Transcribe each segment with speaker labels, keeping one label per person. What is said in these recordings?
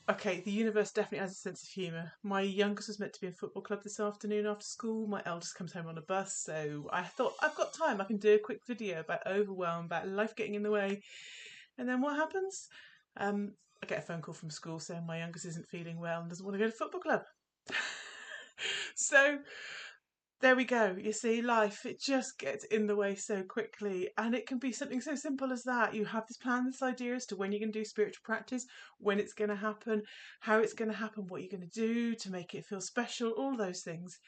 Speaker 1: Okay, the universe definitely has a sense of humour. My youngest was meant to be in football club this afternoon after school. My eldest comes home on a bus, so I thought I've got time. I can do a quick video about overwhelm, about life getting in the way. And then what happens? I get a phone call from school saying my youngest isn't feeling well and doesn't want to go to football club. So there we go. You see, life, it just gets in the way so quickly. And it can be something so simple as that. You have this plan, this idea as to when you're going to do spiritual practice, when it's going to happen, how it's going to happen, what you're going to do to make it feel special, all those things.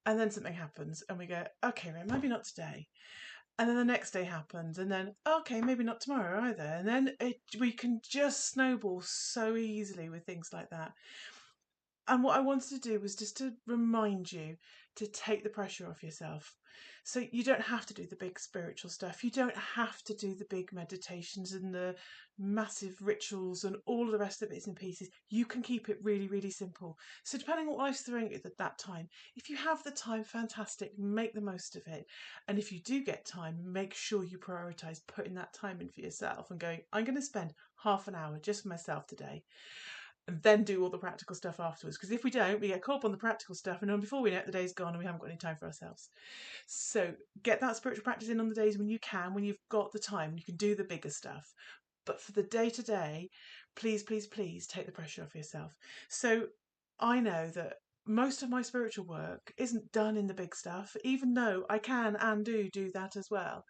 Speaker 1: And then something happens and we go, okay, right, maybe not today. And then the next day happens, and then, okay, maybe not tomorrow either. And then we can just snowball so easily with things like that. And what I wanted to do was just to remind you to take the pressure off yourself. So you don't have to do the big spiritual stuff. You don't have to do the big meditations and the massive rituals and all of the rest of bits and pieces. You can keep it really, really simple. So depending on what life's throwing at you at that time, if you have the time, fantastic, make the most of it. And if you do get time, make sure you prioritize putting that time in for yourself and going, I'm going to spend half an hour just for myself today and then do all the practical stuff afterwards. Because if we don't, we get caught up on the practical stuff, and then before we know it, the day's gone and we haven't got any time for ourselves. So get that spiritual practice in on the days when you can, when you've got the time, you can do the bigger stuff. But for the day to day, please, please, please take the pressure off yourself. So I know that most of my spiritual work isn't done in the big stuff, even though I can and do that as well.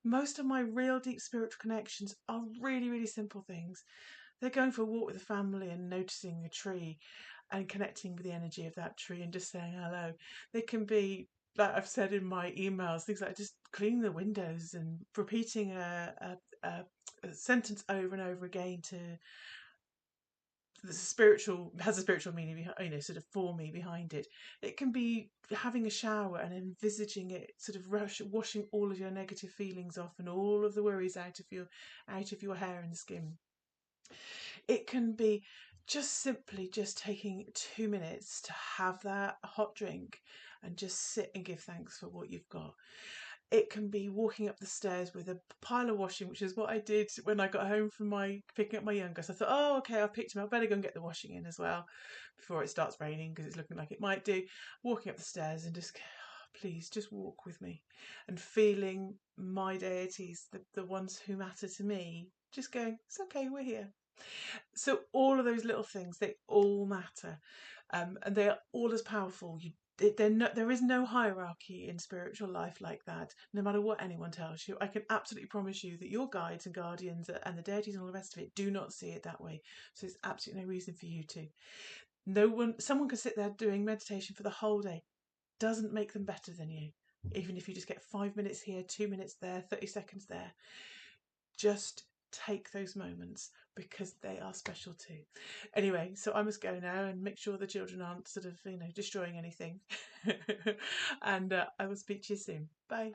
Speaker 1: Most of my real deep spiritual connections are really, really simple things. They're going for a walk with the family and noticing a tree and connecting with the energy of that tree and just saying hello. They can be, like I've said in my emails, things like just cleaning the windows and repeating a sentence over and over again to the spiritual has a spiritual meaning behind, sort of for me behind it. It can be having a shower and envisaging it sort of washing all of your negative feelings off and all of the worries out of your hair and skin. It can be just simply just taking 2 minutes to have that hot drink and just sit and give thanks for what you've got. It can be walking up the stairs with a pile of washing, which is what I did when I got home from my picking up my youngest. I thought, oh, okay, I've picked him up. Better go and get the washing in as well before it starts raining because it's looking like it might do. Walking up the stairs and just, please, just walk with me and feeling my deities, the ones who matter to me, just going, it's okay, we're here. So all of those little things, they all matter, and they are all as powerful. There is no hierarchy in spiritual life like that. No matter what anyone tells you, I can absolutely promise you that your guides and guardians and the deities and all the rest of it do not see it that way. So there's absolutely no reason for you to. No one, someone can sit there doing meditation for the whole day. Doesn't make them better than you. Even if you just get 5 minutes here, 2 minutes there, 30 seconds there, just take those moments because they are special too. Anyway, so I must go now and make sure the children aren't sort of, destroying anything. And I will speak to you soon. Bye.